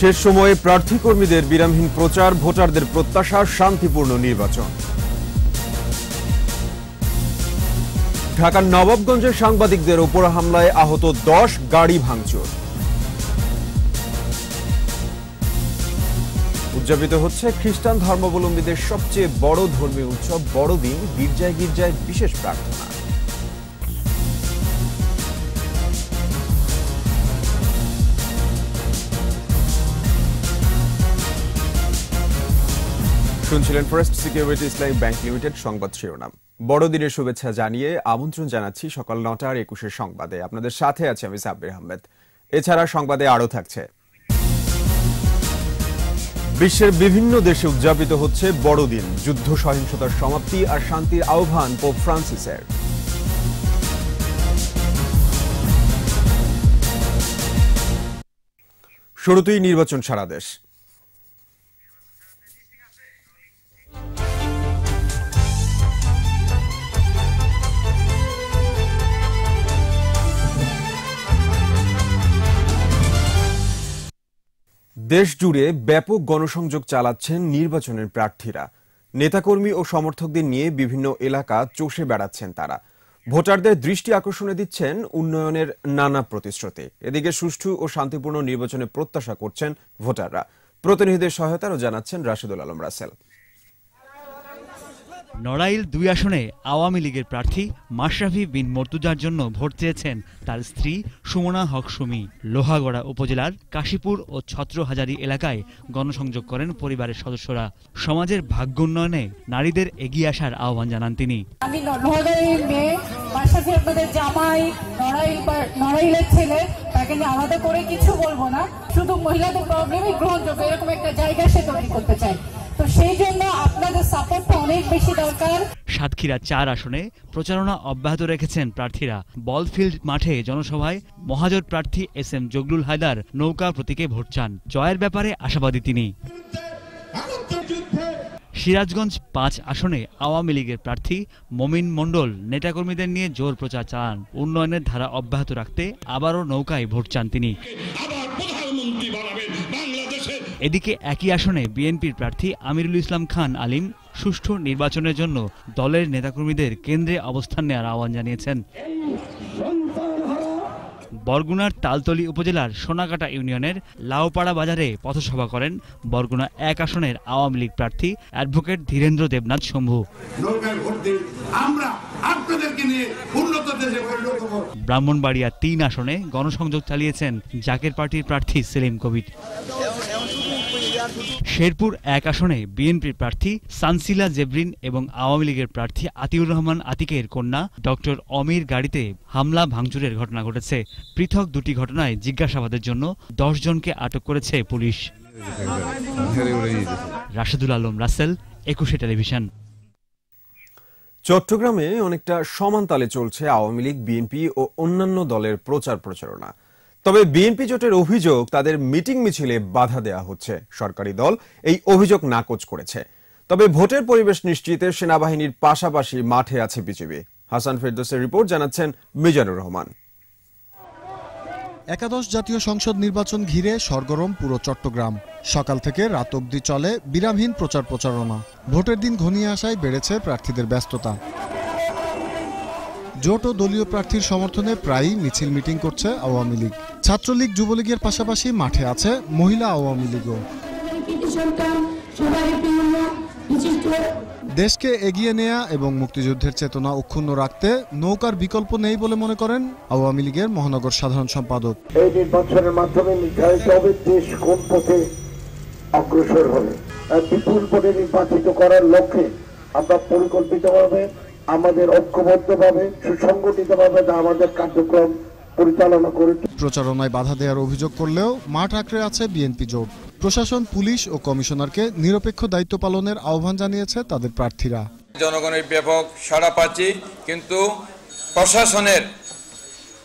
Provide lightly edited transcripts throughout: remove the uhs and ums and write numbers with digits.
শেষ সময়ে প্রার্থী কর্মীদের বিরামহীন প্রচার, ভোটারদের প্রত্যাশা শান্তিপূর্ণ নির্বাচন। ঢাকার নবাবগঞ্জে সাংবাদিকদের উপর হামলায় আহত 10, গাড়ি ভাঙচুর। উদযাপিত হচ্ছে খ্রিস্টান ধর্মাবলম্বীদের সবচেয়ে বড় ধর্মীয় উৎসব বড়দিন, গির্জায় গির্জায় বিশেষ প্রার্থনা। শুনছিলেন forest security Islamic bank limited সংবাদ শিরোনাম। বড়দিনের শুভেচ্ছা জানিয়ে আমন্ত্রণ জানাচ্ছি সকাল 9টার 21 সংবাদে। আপনাদের সাথে আছি আমি সাব্বির আহমেদ। এছাড়া সংবাদে আরও থাকছে, বিশ্বের বিভিন্ন দেশে উদযাপিত হচ্ছে বড়দিন, যুদ্ধ সহিংসতার সমাপ্তি আর শান্তির আহ্বান পোপ ফ্রান্সিসের। শুরুতেই নির্বাচন সারা দেশ। দেশ জুড়ে ব্যাপক গণসংযোগ চালাচ্ছেন নির্বাচনের প্রার্থীরা। নেতাকর্মী ও সমর্থকদের নিয়ে বিভিন্ন এলাকা চষে বেড়াচ্ছেন তারা। ভোটারদের দৃষ্টি আকর্ষণে দিচ্ছেন উন্নয়নের নানা প্রতিশ্রুতি। এদিকে সুষ্ঠু ও শান্তিপূর্ণ নির্বাচনে প্রত্যাশা করছেন ভোটাররা। প্রতিনিধিদের সহায়তারও জানাচ্ছেন রাশেদুল আলম রাসেল। নড়াইল 2 আসনে আওয়ামী লীগের প্রার্থী মাশরাফি বিন মর্তুজার জন্য ভোট চেয়েছেন তার স্ত্রী সুমনা হক সুমি। লোহাগড়া উপজেলার কাশীপুর ও ছত্রহাজারী এলাকায় গণসংযোগ করেন পরিবারের সদস্যরা। সমাজের ভাগ্য উন্নয়নে নারীদের এগিয়ে আসার আহ্বান জানান তিনি। আমি লোহাগড়ার মেয়ে, মাশরাফি আপনাদের জামাই, নড়াইলের ছেলে, তাকে নিয়ে আলাদা করে কিছু বলবো না, শুধু মহিলাদের প্রবলেমই গ্রহণযোগ্য এরকম একটা জায়গা সে তৈরি করতে চাই। তো সেই জন্য আপনাদের সাপোর্টটা অনেক বেশি দরকার। সাতক্ষীরা 4 আসনে প্রচারণা অব্যাহত রেখেছেন প্রার্থীরা। বলফিল্ড মাঠে জনসভায় মহাজোট প্রার্থী SM জগলুল হায়দার নৌকা প্রতীকে ভোট চান। জয়ের ব্যাপারে আশাবাদী তিনি। সিরাজগঞ্জ 5 আসনে আওয়ামী লীগের প্রার্থী মমিন মণ্ডল নেতাকর্মীদের নিয়ে জোর প্রচার চালান। উন্নয়নের ধারা অব্যাহত রাখতে আবারও নৌকায় ভোট চান তিনি। এদিকে একই আসনে বিএনপির প্রার্থী আমিরুল ইসলাম খান আলিম সুষ্ঠু নির্বাচনের জন্য দলের নেতাকর্মীদের কেন্দ্রে অবস্থান নেওয়ার আহ্বান জানিয়েছেন। বরগুনার তালতলী উপজেলার সোনাকাটা ইউনিয়নের লাউপাড়া বাজারে পথসভা করেন বরগুনা 1 আসনের আওয়ামী লীগ প্রার্থী অ্যাডভোকেট ধীরেন্দ্র দেবনাথ শম্ভু। ব্রাহ্মণবাড়িয়া 3 আসনে গণসংযোগ চালিয়েছেন জাকের পার্টির প্রার্থী সেলিম কবির। শেরপুর 1 আসনে বিএনপির প্রার্থী সানসিলা জেবরিন এবং আওয়ামী লীগের প্রার্থী আতিউর রহমান আতিকের কন্যা ডক্টর অমির গাড়িতে হামলা ভাঙচুরের ঘটনা ঘটেছে। পৃথক 2টি ঘটনায় জিজ্ঞাসাবাদের জন্য 10 জনকে আটক করেছে পুলিশ। রাশেদুল আলম রাসেল, 21 টেলিভিশন। চট্টগ্রামে অনেকটা সমান তালে চলছে আওয়ামী লীগ, বিএনপি ও অন্যান্য দলের প্রচারণা। তবে বিএনপি জোটের অভিযোগ তাদের মিটিং মিছিলে বাধা দেওয়া হচ্ছে। সরকারি দল এই অভিযোগ নাকচ করেছে। তবে ভোটের পরিবেশ নিশ্চিতে সেনাবাহিনীর পাশাপাশি মাঠে আছে বিজিবি। হাসান ফেরদৌসের রিপোর্ট, জানাচ্ছেন মিজানুর রহমান। একাদশ জাতীয় সংসদ নির্বাচন ঘিরে সরগরম পুরো চট্টগ্রাম। সকাল থেকে রাত অবধি চলে বিরামহীন প্রচারণা। ভোটের দিন ঘনিয়ে আসায় বেড়েছে প্রার্থীদের ব্যস্ততা। জোট ও দলীয় প্রার্থীর সমর্থনে প্রায়ই মিছিল মিটিং করছে আওয়ামী লীগ। ছাত্রলীগ, যুবলীগের পাশাপাশি মাঠে আছে মহিলা আওয়ামী লীগও। দেশকে এগিয়ে নেয়া এবং মুক্তিযুদ্ধের চেতনা অক্ষুণ্ণ রাখতে নৌকার বিকল্প নেই বলে মনে করেন আওয়ামী লীগের মহানগর সাধারণ সম্পাদক। এই নির্বাচনের মাধ্যমে নির্ধারিত হবে দেশ কোন পথে অগ্রসর হবে। বিপুল ভোটে নির্বাচিত করার লক্ষ্যে আমরা পরিকল্পিতভাবে, আমাদের ঐক্যবদ্ধভাবে, সুসংগঠিতভাবে আমাদের কার্যক্রম পরিচালনা করে। প্রচারণায় বাধা দেওয়ার অভিযোগ করলেও মাঠ আঁকড়ে আছে বিএনপি জোট। প্রশাসন, পুলিশ ও কমিশনারকে নিরপেক্ষ দায়িত্ব পালনের আহ্বান জানিয়েছে তাদের প্রার্থীরা। জনগণের ব্যাপক সাড়া পাচ্ছি, কিন্তু প্রশাসনের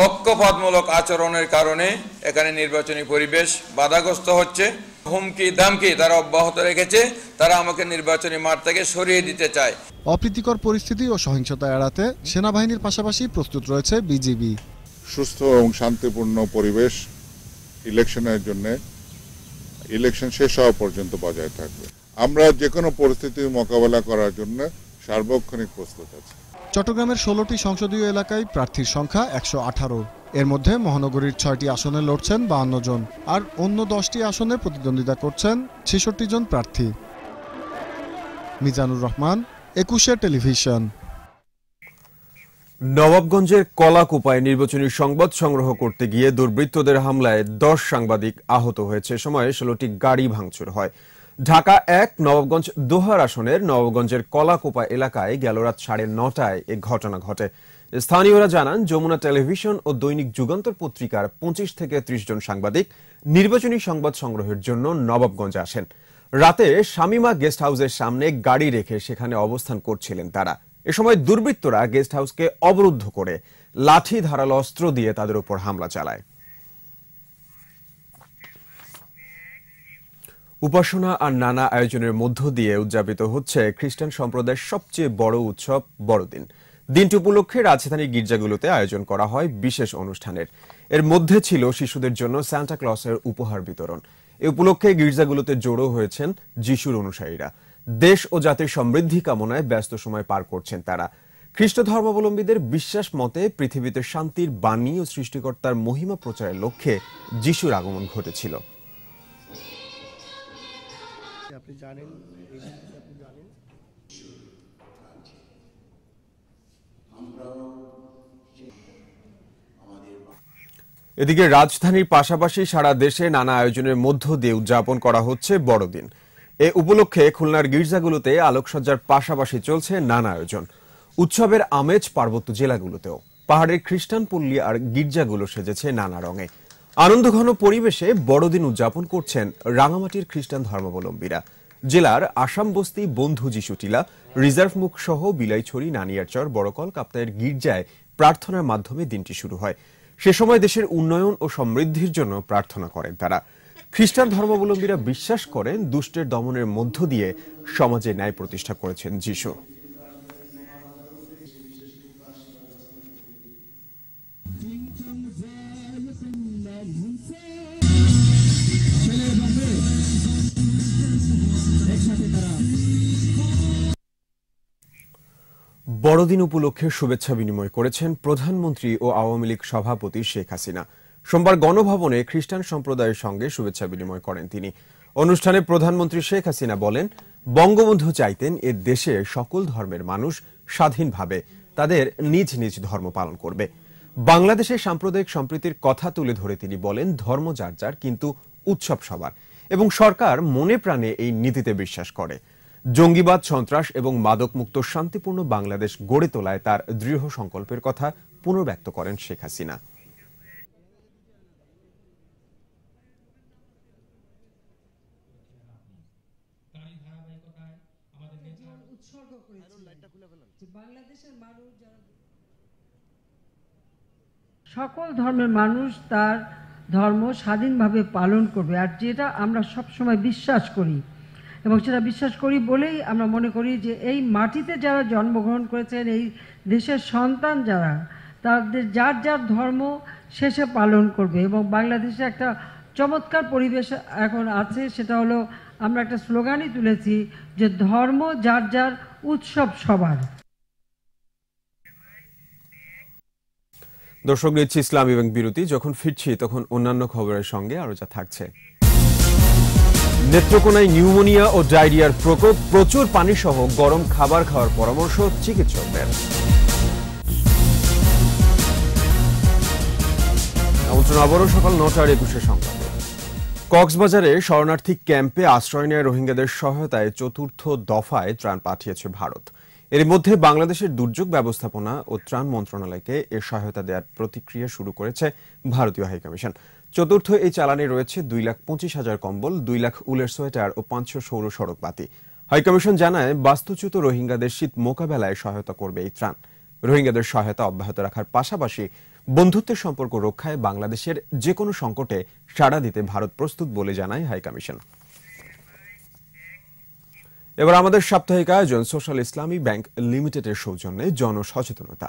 পক্ষপাতমূলক আচরণের কারণে এখানে নির্বাচনী পরিবেশ বাধাগ্রস্ত হচ্ছে। হুমকি ধামকি তারা অব্যাহত রেখেছে। তারা আমাকে নির্বাচনী মাঠ থেকে সরিয়ে দিতে চায়। অপ্রীতিকর পরিস্থিতি ও সহিংসতা এড়াতে সেনাবাহিনীর পাশাপাশি প্রস্তুত রয়েছে বিজিবি। সুস্থ এবং শান্তিপূর্ণ পরিবেশ ইলেকশনের জন্য ইলেকশন শেষ হওয়া পর্যন্ত বজায় থাকবে। আমরা যে কোনো পরিস্থিতি মোকাবেলা করার জন্য সার্বক্ষণিক প্রস্তুত আছি। চট্টগ্রামের 16টি সংসদীয় এলাকায় প্রার্থীর সংখ্যা 118। এর মধ্যে মহানগরীর 6টি আসনে লড়ছেন 52 জন, আর অন্য 10টি আসনে প্রতিদ্বন্দ্বিতা করছেন 66 জন প্রার্থী। মিজানুর রহমান, 21 টেলিভিশন। নবাবগঞ্জের কলাকুপায় নির্বাচনী সংবাদ সংগ্রহ করতে গিয়ে দুর্বৃত্তদের হামলায় 10 সাংবাদিক আহত হয়েছে। সময়ে 16টি গাড়ি ভাঙচুর হয়। ঢাকা 1 নবাবগঞ্জ দোহার আসনের নবাবগঞ্জের কলাকুপা এলাকায় গেল রাত 9:30টায় এ ঘটনা ঘটে। স্থানীয়রা জানান, যমুনা টেলিভিশন ও দৈনিক যুগান্তর পত্রিকার 25 থেকে 30 জন সাংবাদিক নির্বাচনী সংবাদ সংগ্রহের জন্য নবাবগঞ্জে আসেন। রাতে শামিমা গেস্ট হাউসের সামনে গাড়ি রেখে সেখানে অবস্থান করছিলেন তারা। এ সময় দুর্বৃত্তরা গেস্ট হাউসকে অবরুদ্ধ করে লাঠি ধারালো অস্ত্র দিয়ে তাদের উপর হামলা চালায়। উপাসনা আর নানা আয়োজনের মধ্য দিয়ে উদযাপিত হচ্ছে খ্রিস্টান সম্প্রদায়ের সবচেয়ে বড় উৎসব বড়দিন। দিনটি উপলক্ষে রাজধানীর গির্জাগুলোতে আয়োজন করা হয় বিশেষ অনুষ্ঠানের। এর মধ্যে ছিল শিশুদের জন্য সান্টা ক্লসের উপহার বিতরণ। এ উপলক্ষে গির্জাগুলোতে জড়ো হয়েছেন যিশুর অনুসারীরা। দেশ ও জাতির সমৃদ্ধি কামনায় ব্যস্ত সময় পার করছেন তারা। খ্রিস্ট ধর্মাবলম্বীদের বিশ্বাস মতে পৃথিবীতে শান্তির বাণী ও সৃষ্টিকর্তার মহিমা প্রচারের লক্ষ্যে যিশুর আগমন ঘটেছিল। এদিকে রাজধানীর পাশাপাশি সারা দেশে নানা আয়োজনের মধ্য দিয়ে উদযাপন করা হচ্ছে বড়দিন। এ উপলক্ষে খুলনার গির্জাগুলোতে আলোকসজ্জার পাশাপাশি চলছে নানা আয়োজন। উৎসবের আমেজ পার্বত্য জেলাগুলোতেও। পাহাড়ের খ্রিস্টান পল্লী আর গির্জাগুলো সেজেছে নানা রঙে। আনন্দঘন পরিবেশে বড়দিন উদযাপন করছেন রাঙামাটির খ্রিস্টান ধর্মাবলম্বীরা। জেলার আসাম বস্তি, বন্ধু যিশু টিলা, রিজার্ভ মুখ সহ বিলাইছড়ি, নানিয়ারচর, বড়কল, কাপ্তাইয়ের গির্জায় প্রার্থনার মাধ্যমে দিনটি শুরু হয়। সে সময় দেশের উন্নয়ন ও সমৃদ্ধির জন্য প্রার্থনা করেন তারা। খ্রিস্টান ধর্মাবলম্বীরা বিশ্বাস করেন দুষ্টের দমনের মধ্য দিয়ে সমাজে ন্যায় প্রতিষ্ঠা করেছেন যিশু। বড়দিন উপলক্ষে শুভেচ্ছা বিনিময় করেছেন প্রধানমন্ত্রী ও আওয়ামী লীগ সভাপতি শেখ হাসিনা। সোমবার গণভবনে খ্রিস্টান সম্প্রদায়ের সঙ্গে শুভেচ্ছা বিনিময় করেন তিনি। অনুষ্ঠানে প্রধানমন্ত্রী শেখ হাসিনা বলেন, বঙ্গবন্ধু চাইতেন এ দেশে সকল ধর্মের মানুষ স্বাধীনভাবে তাদের নিজ নিজ ধর্ম পালন করবে। বাংলাদেশের সাম্প্রদায়িক সম্প্রীতির কথা তুলে ধরে তিনি বলেন, ধর্ম যার যার, কিন্তু উৎসব সবার, এবং সরকার মনে প্রাণে এই নীতিতে বিশ্বাস করে। জঙ্গিবাদ, সন্ত্রাস এবং মাদকমুক্ত শান্তিপূর্ণ বাংলাদেশ গড়ে তোলায় তার দৃঢ় সংকল্পের কথা পুনর্ব্যক্ত করেন শেখ হাসিনা। সকল ধর্মের মানুষ তার ধর্ম স্বাধীনভাবে পালন করবে, আর যেটা আমরা সবসময় বিশ্বাস করি, এবং সেটা বিশ্বাস করি বলেই আমরা মনে করি যে এই মাটিতে যারা জন্মগ্রহণ করেছেন, এই দেশের সন্তান যারা, তাদের যার যার ধর্ম শেষে পালন করবে। এবং বাংলাদেশে একটা চমৎকার পরিবেশ এখন আছে, সেটা হলো আমরা একটা স্লোগানই তুলেছি যে ধর্ম যার যার, উৎসব সবার। দর্শক, নিচ্ছি ইসলাম এবং বিরতি। যখন ফিরছি তখন অন্যান্য খবরের সঙ্গে আরো যা থাকছে। নেত্রকোনায় নিউমোনিয়া ও ডায়রিয়ার প্রকোপ, প্রচুর পানি সহ গরম খাবার খাওয়ার পরামর্শ চিকিৎসকদের। আমন্ত্রণ আবারও সকাল 9:21 সংবাদে। কক্সবাজারে শরণার্থী ক্যাম্পে আশ্রয় নেয় রোহিঙ্গাদের সহায়তায় চতুর্থ দফায় ত্রাণ পাঠিয়েছে ভারত। এর মধ্যে বাংলাদেশের দুর্যোগ ব্যবস্থাপনা ও ত্রাণ মন্ত্রণালয়কে এর সহায়তা দেওয়ার প্রতিক্রিয়া শুরু করেছে ভারতীয় হাইকমিশন। চতুর্থ এই চালানে রয়েছে 2,25,000 কম্বল, 2 লাখ উলের সোয়েটার ও 500 সৌর সড়ক বাতি। হাইকমিশন জানায়, বাস্তুচ্যুত রোহিঙ্গাদের শীত মোকাবেলায় সহায়তা করবে এই ত্রাণ। রোহিঙ্গাদের সহায়তা অব্যাহত রাখার পাশাপাশি বন্ধুত্বের সম্পর্ক রক্ষায় বাংলাদেশের যে কোনো সংকটে সাড়া দিতে ভারত প্রস্তুত বলে জানায় হাইকমিশন। এবার আমাদের সাপ্তাহিক আয়োজন সোশ্যাল ইসলামী ব্যাংক লিমিটেডের সৌজন্যে জনসচেতনতা।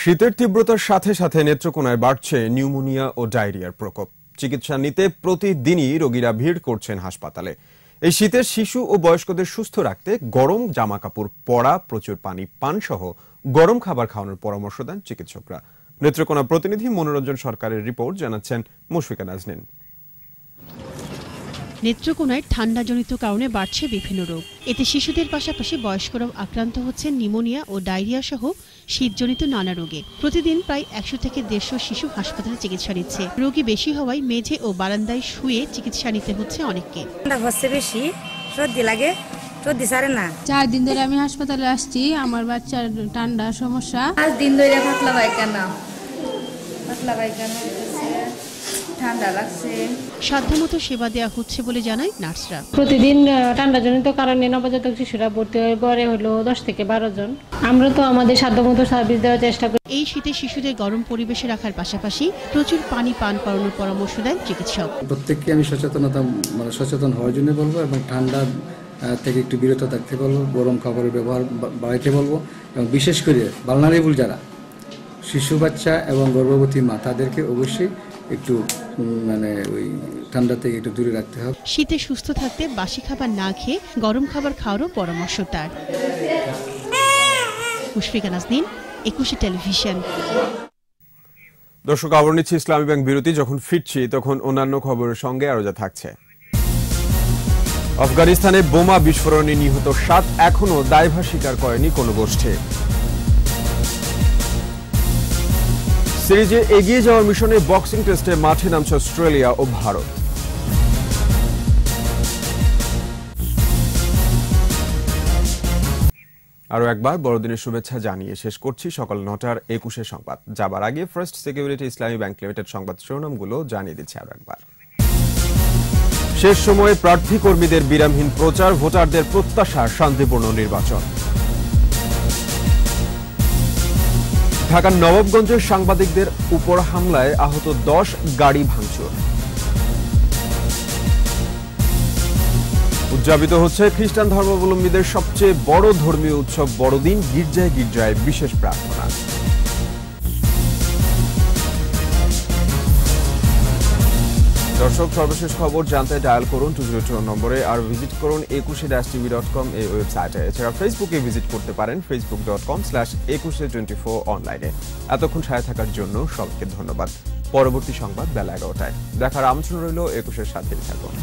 শীতের তীব্রতার সাথে সাথে নেত্রকোনায় বাড়ছে নিউমোনিয়া ও ডায়রিয়ার প্রকোপ। চিকিৎসা নিতে প্রতিদিনই রোগীরা ভিড় করছেন হাসপাতালে। এই শীতের শিশু ও বয়স্কদের সুস্থ রাখতে গরম জামা কাপড় পরা, প্রচুর পানি পান সহ গরম খাবার খাওয়ানোর পরামর্শ দেন চিকিৎসকরা। নেত্রকোনা প্রতিনিধি মনোরঞ্জন সরকারের রিপোর্ট, জানাচ্ছেন মুশফিকা নাজনীন। নেত্রকোনায় ঠান্ডাজনিত কারণে বাড়ছে বিভিন্ন রোগ। এতে শিশুদের পাশাপাশি বয়স্করাও আক্রান্ত হচ্ছেন নিউমোনিয়া ও ডায়রিয়া সহ শীতজনিত নানা রোগে। প্রতিদিন প্রায় 100 থেকে 150 শিশু হাসপাতালে চিকিৎসা নিচ্ছে। রোগী বেশি হওয়ায় মেঝে ও বারান্দায় শুয়ে চিকিৎসা নিতে হচ্ছে অনেককে। বেশি সর্দি লাগে, সর্দি সারে না। 4 দিন ধরে আমি হাসপাতালে আসছি, আমার বাচ্চার ঠান্ডা সমস্যা। 5 দিন ধরে পাতলা পায়খানা ঠান্ডা লাগছে। সাধ্যমতো সেবা দেওয়া হচ্ছে বলে জানায় নার্সরা। প্রতিদিন ঠান্ডাজনিত কারণে নবজাতক শিশুরা ভর্তি হয়ে গড়ে হলো 10 থেকে 12 জন। আমরা তো আমাদের সাধ্যমতো সার্ভিস দেওয়ার চেষ্টা করি। এই শীতে শিশুদের গরম পরিবেশে রাখার পাশাপাশি প্রচুর পানি পান করানোর পরামর্শ দেন চিকিৎসক। প্রত্যেককে আমি সচেতন হওয়ার জন্য বলবো এবং ঠান্ডা থেকে একটু বিরত থাকতে বলবো, গরম খাবারের ব্যবহার বাড়াইতে বলবো এবং বিশেষ করে ভালনারেবল যারা শিশু বাচ্চা এবং গর্ভবতী মা তাদেরকে অবশ্যই একটু ওই ঠান্ডা থেকে একটু দূরে রাখতে হবে। শীতে সুস্থ থাকতে বাসি খাবার না খেয়ে গরম খাবার খাওয়ারও পরামর্শ তার। মুশফিকা নাজনীন, একুশে টেলিভিশন। দর্শক, আবার নিচ্ছি ইসলামী ব্যাংক বিরতি। যখন ফিরছি তখন অন্যান্য খবরের সঙ্গে আরো যা থাকছে। আফগানিস্তানে বোমা বিস্ফোরণে নিহত 7 এখনো দায়ভার স্বীকার করেনি কোনো গোষ্ঠী। সিরিজে এগিয়ে যাওয়ার মিশনে বক্সিং টেস্টে মাঠে নামছে অস্ট্রেলিয়া ও ভারত। আরো একবার বড়দিনের শুভেচ্ছা জানিয়ে শেষ করছি সকাল 9টার 21 সংবাদ। যাবার আগে ফার্স্ট সিকিউরিটি ইসলামী ব্যাংক লিমিটেড সংবাদ শিরোনামগুলো জানিয়ে দিচ্ছে আরো একবার। শেষ সময়ে প্রার্থী কর্মীদের বিরামহীন প্রচার, ভোটারদের প্রত্যাশা শান্তিপূর্ণ নির্বাচন। ঢাকার নবাবগঞ্জের সাংবাদিকদের উপর হামলায় আহত 10 গাড়ি ভাঙচুর। উদযাপিত হচ্ছে খ্রিস্টান ধর্মাবলম্বীদের সবচেয়ে বড় ধর্মীয় উৎসব বড়দিন। গির্জায় গির্জায় বিশেষ প্রার্থনা। দর্শক, সর্বশেষ খবর জানতে ডায়াল করুন 202 নম্বরে, আর ভিজিট করুন 21-tv.com এই ওয়েবসাইটে। এছাড়া ফেসবুকে ভিজিট করতে পারেন facebook.com/2124 অনলাইনে। এতক্ষণ সাথে থাকার জন্য সবাইকে ধন্যবাদ। পরবর্তী সংবাদ বেলা 11টায় দেখার আমন্ত্রণ রইল। 21-এর সাথেই থাকুন।